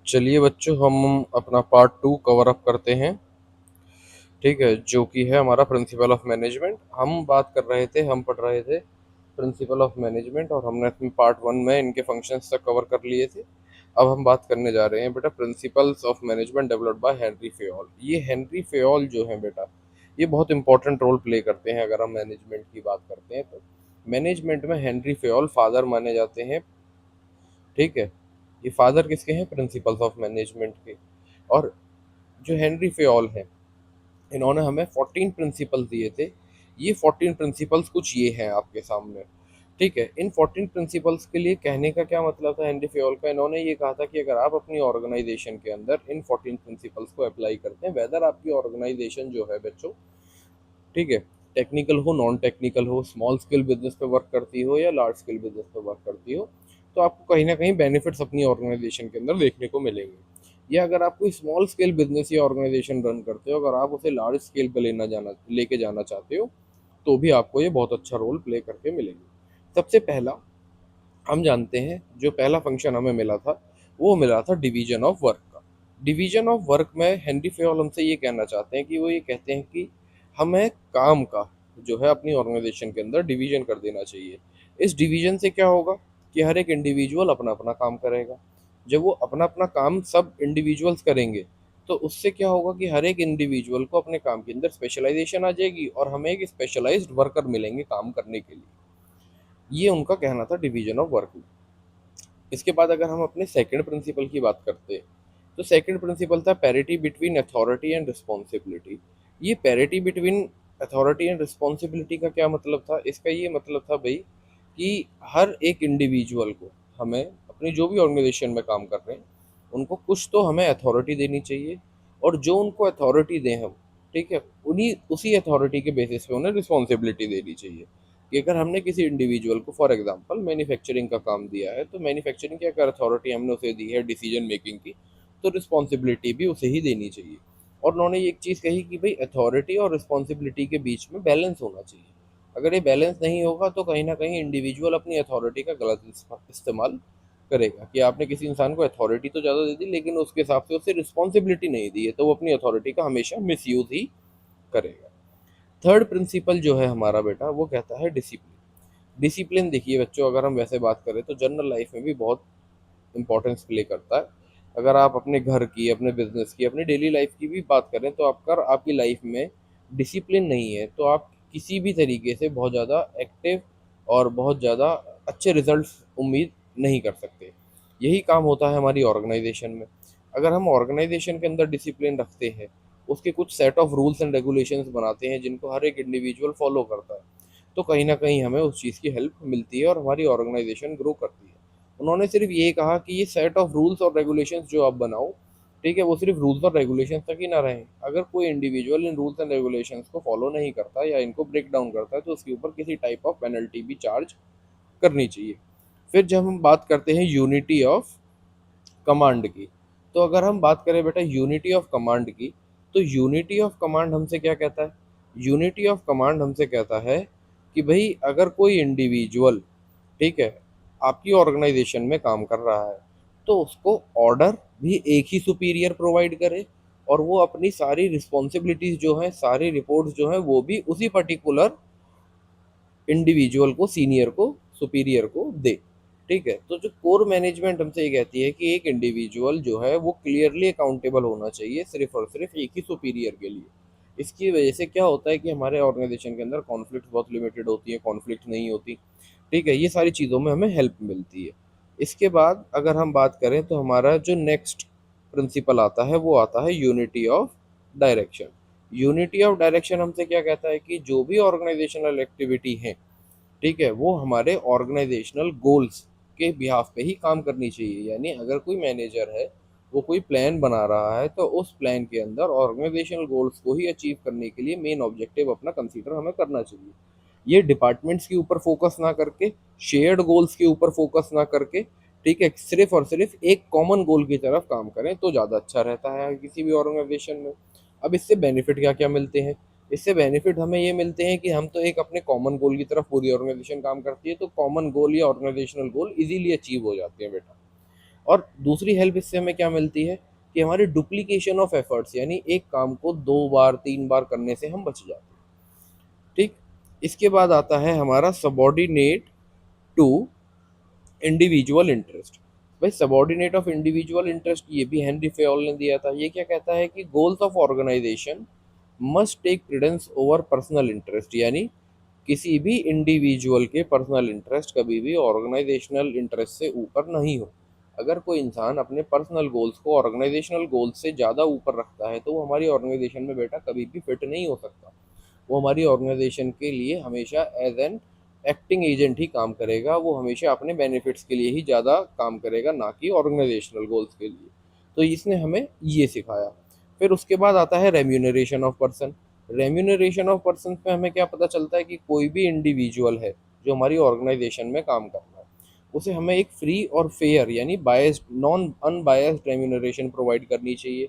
चलिए बच्चों, हम अपना पार्ट 2 कवर अप करते हैं। ठीक है, जो कि है हमारा प्रिंसिपल ऑफ मैनेजमेंट। हम बात कर रहे थे, हम पढ़ रहे थे प्रिंसिपल ऑफ मैनेजमेंट, और हमने अपने पार्ट 1 में इनके फंक्शंस तक कवर कर लिए थे। अब हम बात करने जा रहे हैं बेटा principles of management developed by Henry Fayol. ये हेनरी फेयोल जो है बेटा, ये बहुत इंपॉर्टेंट रोल प्ले करते हैं अगर हम मैनेजमेंट की बात करते हैं तो। मैनेजमेंट में हेनरी फेयोल फादर माने जाते हैं। ठीक है, ये फादर किसके हैं? प्रिंसिपल्स ऑफ मैनेजमेंट के। और जो हेनरी फेयोल हैं, इन्होंने हमें 14 प्रिंसिपल्स दिए थे। ये 14 प्रिंसिपल्स कुछ ये हैं आपके सामने। ठीक है, इन 14 प्रिंसिपल्स के लिए कहने का क्या मतलब था हेनरी फेयोल का? इन्होंने ये कहा था कि अगर आप अपनी ऑर्गेनाइजेशन के अंदर इन 14 प्रिंसिपल्स को अप्लाई करते हैं, वेदर आपकी ऑर्गेनाइजेशन जो है बच्चों, ठीक है, टेक्निकल हो, नॉन टेक्निकल हो, स्मॉल स्केल बिजनेस पे वर्क करती हो या लार्ज स्केल बिजनेस पे वर्क करती हो, तो आपको कहीं ना कहीं बेनिफिट्स अपनी ऑर्गेनाइजेशन के अंदर देखने को मिलेंगे। या अगर आप कोई स्मॉल स्केल बिजनेस या ऑर्गेनाइजेशन रन करते हो, अगर आप उसे लार्ज स्केल पे लेके जाना चाहते हो, तो भी आपको ये बहुत अच्छा रोल प्ले करके मिलेंगे। सबसे पहला हम जानते हैं, जो पहला फंक्शन हमें मिला था, वो मिला था डिवीजन ऑफ वर्क का। डिवीजन ऑफ वर्क में हेनरी फेयोल हमसे ये कहना चाहते हैं कि वो ये कहते हैं कि हमें काम का जो है अपनी ऑर्गेनाइजेशन के अंदर डिवीजन कर देना चाहिए। इस डिवीजन से क्या होगा कि हर एक इंडिविजुअल अपना अपना काम करेगा। जब वो अपना अपना काम सब इंडिविजुअल्स करेंगे, तो उससे क्या होगा कि हर एक इंडिविजुअल को अपने काम के अंदर स्पेशलाइजेशन आ जाएगी और हमें एक स्पेशलाइज्ड वर्कर मिलेंगे काम करने के लिए। ये उनका कहना था डिवीजन ऑफ वर्क में। इसके बाद अगर हम अपने सेकंड प्रिंसिपल की बात करते हैं, तो सेकंड प्रिंसिपल था parity between authority and responsibility. ये parity between authority and responsibility का क्या मतलब था? इसका ये मतलब था भाई कि हर एक इंडिविजुअल को हमें अपनी जो भी ऑर्गेनाइजेशन में काम कर रहे हैं, उनको कुछ तो हमें अथॉरिटी देनी चाहिए, और जो उनको अथॉरिटी दें हम, ठीक है, उन्हीं उसी अथॉरिटी के बेसिस पे उन्हें रिस्पॉन्सिबिलिटी देनी चाहिए। कि अगर हमने किसी इंडिविजुअल को फॉर एग्जांपल मैन्युफैक्चरिंग का काम दिया है, तो मैन्युफैक्चरिंग की अगर अथॉरिटी हमने उसे दी है डिसीजन मेकिंग की, तो रिस्पॉन्सिबिलिटी भी उसे ही देनी चाहिए। और उन्होंने एक चीज़ कही कि भाई अथॉरिटी और रिस्पॉन्सिबिलिटी के बीच में बैलेंस होना चाहिए। अगर ये बैलेंस नहीं होगा तो कहीं ना कहीं इंडिविजुअल अपनी अथॉरिटी का गलत इस्तेमाल करेगा। कि आपने किसी इंसान को अथॉरिटी तो ज़्यादा दे दी, लेकिन उसके हिसाब से उसे रिस्पॉन्सिबिलिटी नहीं दी है, तो वो अपनी अथॉरिटी का हमेशा मिसयूज ही करेगा। थर्ड प्रिंसिपल जो है हमारा बेटा, वो कहता है डिसिप्लिन। डिसिप्लिन देखिए बच्चों, अगर हम वैसे बात करें तो जनरल लाइफ में भी बहुत इंपॉर्टेंस प्ले करता है। अगर आप अपने घर की, अपने बिजनेस की, अपनी डेली लाइफ की भी बात करें, तो अगर आपकी लाइफ में डिसिप्लिन नहीं है, तो आप किसी भी तरीके से बहुत ज़्यादा एक्टिव और बहुत ज़्यादा अच्छे रिजल्ट्स उम्मीद नहीं कर सकते। यही काम होता है हमारी ऑर्गेनाइजेशन में। अगर हम ऑर्गेनाइजेशन के अंदर डिसिप्लिन रखते हैं, उसके कुछ set of rules and regulations बनाते हैं जिनको हर एक इंडिविजुअल फॉलो करता है, तो कहीं ना कहीं हमें उस चीज़ की हेल्प मिलती है और हमारी ऑर्गेनाइजेशन ग्रो करती है। उन्होंने सिर्फ ये कहा कि ये सेट ऑफ रूल्स और रेगुलेशंस जो आप बनाओ, ठीक है, वो सिर्फ रूल्स और रेगुलेशंस तक ही ना रहें। अगर कोई individual in rules and regulations को फॉलो नहीं करता या इनको ब्रेक डाउन करता है, तो उसके ऊपर किसी टाइप ऑफ पेनल्टी भी चार्ज करनी चाहिए। फिर जब हम बात करते हैं यूनिटी ऑफ कमांड की, तो अगर हम बात करें बेटा यूनिटी ऑफ कमांड की, तो यूनिटी ऑफ कमांड हमसे क्या कहता है? यूनिटी ऑफ कमांड हमसे कहता है कि भाई अगर कोई इंडिविजुअल, ठीक है, आपकी ऑर्गेनाइजेशन में काम कर रहा है, तो उसको ऑर्डर भी एक ही सुपीरियर प्रोवाइड करे, और वो अपनी सारी रिस्पॉन्सिबिलिटीज जो हैं, सारी रिपोर्ट्स जो हैं, वो भी उसी पर्टिकुलर इंडिविजुअल को, सीनियर को, सुपीरियर को दे। ठीक है, तो जो कोर मैनेजमेंट हमसे ये कहती है कि एक इंडिविजुअल जो है वो क्लियरली अकाउंटेबल होना चाहिए सिर्फ और सिर्फ एक ही सुपीरियर के लिए। इसकी वजह से क्या होता है कि हमारे ऑर्गेनाइजेशन के अंदर कॉन्फ्लिक्ट बहुत लिमिटेड होती है, कॉन्फ्लिक्ट नहीं होती। ठीक है, ये सारी चीज़ों में हमें हेल्प मिलती है। इसके बाद अगर हम बात करें, तो हमारा जो नेक्स्ट प्रिंसिपल आता है, वो आता है unity of direction. Unity of direction हमसे क्या कहता है कि जो भी ऑर्गेनाइजेशनल एक्टिविटी है, ठीक है, वो हमारे ऑर्गेनाइजेशनल गोल्स के बिहाफ पे ही काम करनी चाहिए। यानी अगर कोई मैनेजर है, वो कोई प्लान बना रहा है, तो उस प्लान के अंदर ऑर्गेनाइजेशनल गोल्स को ही अचीव करने के लिए मेन ऑब्जेक्टिव अपना कंसीडर हमें करना चाहिए। ये डिपार्टमेंट्स के ऊपर फोकस ना करके, शेयर्ड गोल्स के ऊपर फोकस ना करके, ठीक है, सिर्फ और सिर्फ एक कॉमन गोल की तरफ काम करें तो ज़्यादा अच्छा रहता है किसी भी ऑर्गेनाइजेशन में। अब इससे बेनिफिट क्या क्या मिलते हैं? इससे बेनिफिट हमें ये मिलते हैं कि हम तो एक अपने कॉमन गोल की तरफ पूरी ऑर्गेनाइजेशन काम करती है, तो कॉमन गोल या ऑर्गेनाइजेशनल गोल इजीली अचीव हो जाते हैं बेटा। और दूसरी हेल्प इससे हमें क्या मिलती है कि हमारी डुप्लीकेशन ऑफ एफर्ट्स, यानी एक काम को 2 बार 3 बार करने से हम बच जाते हैं। ठीक। इसके बाद आता है हमारा सबॉर्डिनेट टू इंडिविजुअल इंटरेस्ट। भाई सबॉर्डिनेट ऑफ इंडिविजुअल इंटरेस्ट ये भी हेनरी फेयोल ने दिया था। ये क्या कहता है कि goals of organisation must take precedence over personal interest, यानी किसी भी इंडिविजुअल के पर्सनल इंटरेस्ट कभी भी ऑर्गेनाइजेशनल इंटरेस्ट से ऊपर नहीं हो। अगर कोई इंसान अपने पर्सनल गोल्स को ऑर्गेनाइजेशनल गोल्स से ज़्यादा ऊपर रखता है तो वो हमारी ऑर्गेनाइजेशन में बेटा कभी भी फिट नहीं हो सकता। वो हमारी ऑर्गेनाइजेशन के लिए हमेशा एज एन एक्टिंग एजेंट ही काम करेगा, वो हमेशा अपने बेनिफिट्स के लिए ही ज़्यादा काम करेगा, ना कि ऑर्गेनाइजेशनल गोल्स के लिए। तो इसने हमें ये सिखाया। फिर उसके बाद आता है remuneration of person. Remuneration of person में हमें क्या पता चलता है कि कोई भी इंडिविजुअल है जो हमारी ऑर्गेनाइजेशन में काम कर रहा है, उसे हमें एक फ्री और फेयर यानी biased non unbiased remuneration provide करनी चाहिए,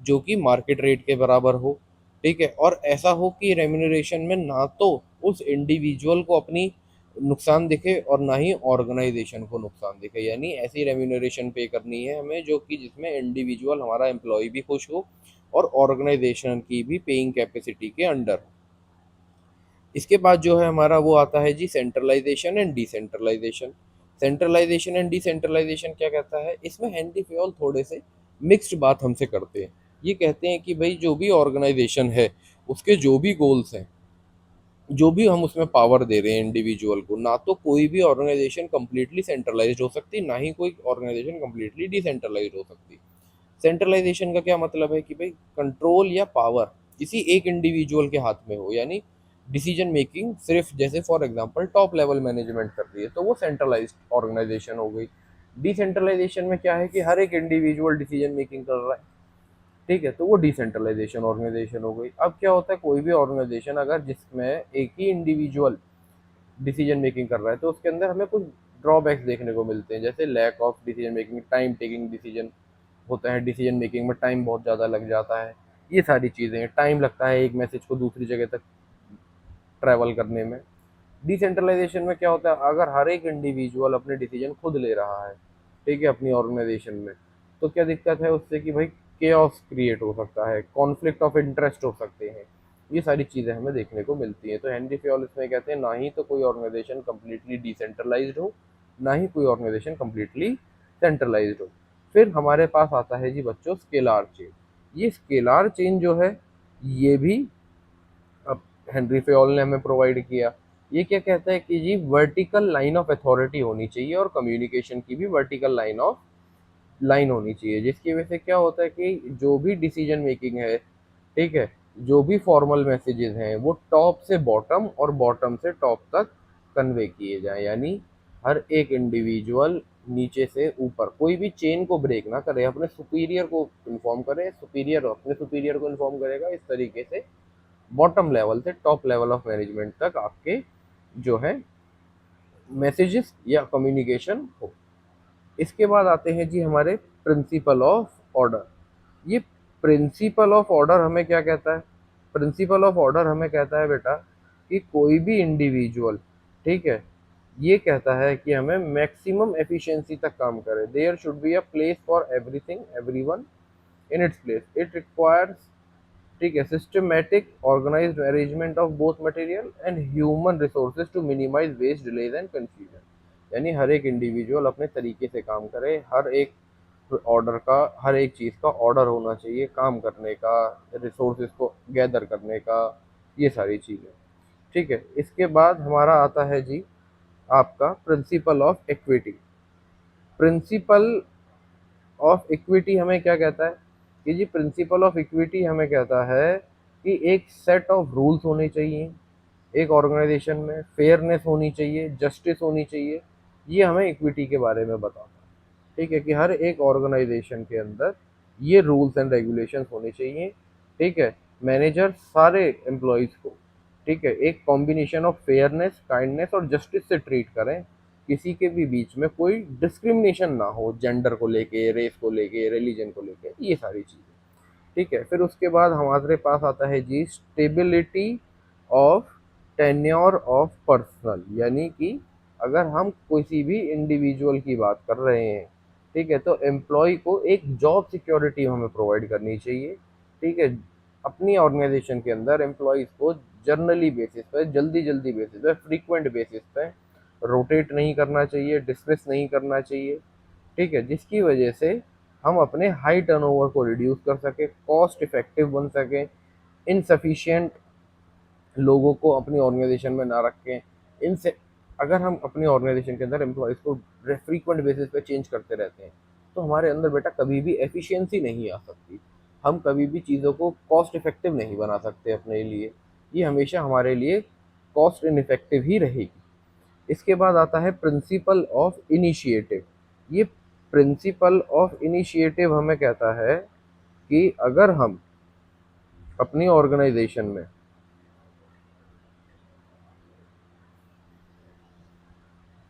जो कि मार्केट रेट के बराबर हो। ठीक है, और ऐसा हो कि रेम्यूनरेशन में ना तो उस इंडिविजुअल को अपनी नुकसान दिखे और ना ही ऑर्गेनाइजेशन को नुकसान दिखे, यानी ऐसी रेम्यूनरेशन पे करनी है हमें जो कि जिसमें इंडिविजुअल हमारा एम्प्लॉय भी खुश हो और ऑर्गेनाइजेशन की भी पेइंग कैपेसिटी के अंडर हो। इसके बाद जो है हमारा वो आता है जी centralisation and decentralisation. Centralisation and decentralisation क्या कहता है, इसमें हेनरी फेयोल थोड़े से मिक्स्ड बात हमसे करते हैं। ये कहते हैं कि भाई जो भी ऑर्गेनाइजेशन है उसके जो भी गोल्स हैं, जो भी हम उसमें पावर दे रहे हैं इंडिविजुअल को, ना तो कोई भी ऑर्गेनाइजेशन कंप्लीटली सेंट्रलाइज्ड हो सकती, ना ही कोई ऑर्गेनाइजेशन कंप्लीटली डिसेंट्रलाइज्ड हो सकती। सेंट्रलाइजेशन का क्या मतलब है कि भाई कंट्रोल या पावर किसी एक इंडिविजुअल के हाथ में हो, यानी डिसीजन मेकिंग सिर्फ जैसे for example top level management कर रही है तो वो सेंट्रलाइज्ड ऑर्गेनाइजेशन हो गई। डिसेंट्रलाइजेशन में क्या है कि हर एक इंडिविजुअल डिसीजन मेकिंग कर रहा है। ठीक है, तो वो डिसेंट्रलाइजेशन ऑर्गेनाइजेशन हो गई। अब क्या होता है, कोई भी ऑर्गेनाइजेशन अगर जिसमें एक ही इंडिविजुअल डिसीजन मेकिंग कर रहा है तो उसके अंदर हमें कुछ ड्रॉबैक्स देखने को मिलते हैं, जैसे lack of decision making, time taking decision होता है, डिसीजन मेकिंग में टाइम बहुत ज़्यादा लग जाता है। ये सारी चीज़ें, टाइम लगता है एक मैसेज को दूसरी जगह तक ट्रैवल करने में। डिसेंट्रलाइजेशन में क्या होता है, अगर हर एक इंडिविजुअल अपने डिसीजन खुद ले रहा है, ठीक है, अपनी ऑर्गेनाइजेशन में, तो क्या दिक्कत है उससे कि भाई केओस क्रिएट हो सकता है, कॉन्फ्लिक्ट ऑफ इंटरेस्ट हो सकते हैं। ये सारी चीज़ें हमें देखने को मिलती हैं। तो हेनरी फेयोल इसमें कहते हैं ना ही तो कोई ऑर्गेनाइजेशन कम्प्लीटली डिसेंट्रलाइज्ड हो, ना ही कोई ऑर्गेनाइजेशन कम्प्लीटली सेंट्रलाइज्ड हो। फिर हमारे पास आता है जी बच्चों स्केलार चेन। ये स्केलार चेन जो है ये भी अब हेनरी फेयोल ने हमें प्रोवाइड किया। ये क्या कहता है कि जी वर्टिकल लाइन ऑफ अथॉरिटी होनी चाहिए और कम्युनिकेशन की भी वर्टिकल लाइन होनी चाहिए, जिसकी वजह से क्या होता है कि जो भी डिसीजन मेकिंग है, ठीक है, जो भी फॉर्मल मैसेजेस हैं वो टॉप से बॉटम और बॉटम से टॉप तक कन्वे किए जाएं, यानी हर एक इंडिविजुअल नीचे से ऊपर कोई भी चेन को ब्रेक ना करे, अपने सुपीरियर को इन्फॉर्म करे, सुपीरियर अपने सुपीरियर को इन्फॉर्म करेगा, इस तरीके से बॉटम लेवल से टॉप लेवल ऑफ मैनेजमेंट तक आपके जो है मैसेजेस या कम्युनिकेशन हो। इसके बाद आते हैं जी हमारे प्रिंसिपल ऑफ ऑर्डर। ये प्रिंसिपल ऑफ ऑर्डर हमें क्या कहता है, प्रिंसिपल ऑफ ऑर्डर हमें कहता है बेटा कि कोई भी इंडिविजुअल, ठीक है, ये कहता है कि हमें मैक्सिमम एफिशिएंसी तक काम करे। There should be a place for everything everyone in its place. It requires, ठीक है, systematic organised arrangement of both material and human resources to minimise waste delays and confusion. यानी हर एक इंडिविजुअल अपने तरीके से काम करे, हर एक ऑर्डर का, हर एक चीज़ का ऑर्डर होना चाहिए, काम करने का, रिसोर्सेज को गैदर करने का, ये सारी चीज़ें। ठीक है, इसके बाद हमारा आता है जी आपका principle of equity. Principle of equity हमें क्या कहता है कि जी प्रिंसिपल ऑफ इक्विटी हमें कहता है कि एक सेट ऑफ रूल्स होने चाहिए एक ऑर्गेनाइजेशन में, फेयरनेस होनी चाहिए, जस्टिस होनी चाहिए। ये हमें इक्विटी के बारे में बताता है। ठीक है, कि हर एक ऑर्गेनाइजेशन के अंदर ये रूल्स एंड रेगुलेशंस होने चाहिए। ठीक है, मैनेजर सारे एम्प्लॉयज़ को, ठीक है, एक कॉम्बिनेशन ऑफ फेयरनेस, काइंडनेस और जस्टिस से ट्रीट करें, किसी के भी बीच में कोई डिस्क्रिमिनेशन ना हो, जेंडर को लेके, रेस को लेके, रिलीजन को लेके, ये सारी चीज़ें। ठीक है, फिर उसके बाद हमारे पास आता है जी stability of tenure of personal, यानी कि अगर हम किसी भी इंडिविजुअल की बात कर रहे हैं, ठीक है, तो एम्प्लॉय को एक जॉब सिक्योरिटी हमें प्रोवाइड करनी चाहिए। ठीक है, अपनी ऑर्गेनाइजेशन के अंदर एम्प्लॉयज़ को जर्नली बेसिस पे, जल्दी जल्दी बेसिस पे, फ्रीक्वेंट बेसिस पे रोटेट नहीं करना चाहिए, डिसमिस नहीं करना चाहिए। ठीक है, जिसकी वजह से हम अपने हाई टर्नओवर को रिड्यूस कर सकें, कॉस्ट इफेक्टिव बन सकें, इनसफिशिएंट लोगों को अपनी ऑर्गेनाइजेशन में ना रखें। इनसे अगर हम अपनी ऑर्गेनाइजेशन के अंदर एम्प्लॉयज़ को फ्रीक्वेंट बेसिस पे चेंज करते रहते हैं, तो हमारे अंदर बेटा कभी भी एफिशिएंसी नहीं आ सकती। हम कभी भी चीज़ों को कॉस्ट इफेक्टिव नहीं बना सकते अपने लिए। ये हमेशा हमारे लिए कॉस्ट इनइफेक्टिव ही रहेगी। इसके बाद आता है प्रिंसिपल ऑफ इनिशिएटिव। ये प्रिंसिपल ऑफ इनिशिएटिव हमें कहता है कि अगर हम अपनी ऑर्गेनाइजेशन में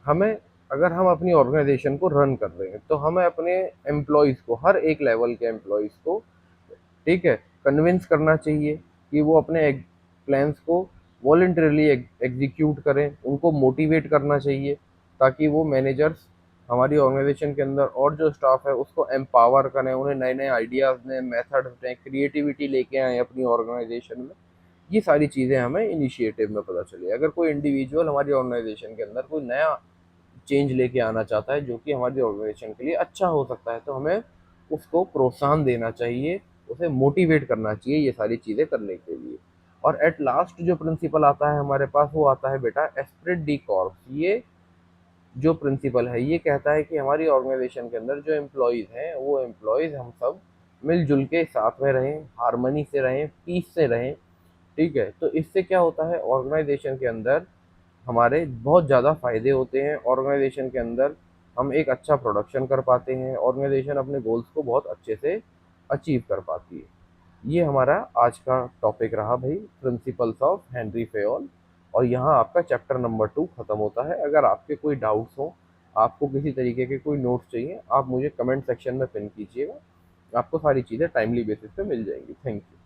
हमें अगर हम अपनी ऑर्गेनाइजेशन को रन कर रहे हैं, तो हमें अपने एम्प्लॉयज़ को, हर एक लेवल के एम्प्लॉयज़ को, ठीक है, कन्विंस करना चाहिए कि वो अपने प्लान्स को वॉलंटरली एग्जीक्यूट करें। उनको मोटिवेट करना चाहिए ताकि वो मैनेजर्स हमारी ऑर्गेनाइजेशन के अंदर और जो स्टाफ है उसको एम्पावर करें, उन्हें नए नए आइडियाज़ दें, मेथड्स दें, क्रिएटिविटी लेके आएँ अपनी ऑर्गेनाइजेशन में। ये सारी चीज़ें हमें इनिशिएटिव में पता चली। अगर कोई इंडिविजुअल हमारी ऑर्गेनाइजेशन के अंदर कोई नया चेंज लेके आना चाहता है जो कि हमारी ऑर्गेनाइजेशन के लिए अच्छा हो सकता है, तो हमें उसको प्रोत्साहन देना चाहिए, उसे मोटिवेट करना चाहिए ये सारी चीज़ें करने के लिए। और एट लास्ट जो प्रिंसिपल आता है हमारे पास, वो आता है बेटा एस्पिरिट डी कॉर्प्स। ये जो प्रिंसिपल है ये कहता है कि हमारी ऑर्गेनाइजेशन के अंदर जो एम्प्लॉयज़ हैं, वो एम्प्लॉयज़ हम सब मिलजुल के साथ में रहें, हारमनी से रहें, पीस से रहें। ठीक है, तो इससे क्या होता है, ऑर्गेनाइजेशन के अंदर हमारे बहुत ज़्यादा फ़ायदे होते हैं। ऑर्गेनाइजेशन के अंदर हम एक अच्छा प्रोडक्शन कर पाते हैं, ऑर्गेनाइजेशन अपने गोल्स को बहुत अच्छे से अचीव कर पाती है। ये हमारा आज का टॉपिक रहा भाई, प्रिंसिपल्स ऑफ हेनरी फेयोल। और यहाँ आपका चैप्टर नंबर 2 ख़त्म होता है। अगर आपके कोई डाउट्स हो, आपको किसी तरीके के कोई नोट्स चाहिए, आप मुझे कमेंट सेक्शन में पिन कीजिएगा। आपको सारी चीज़ें टाइमली बेसिस पे मिल जाएंगी। Thank you.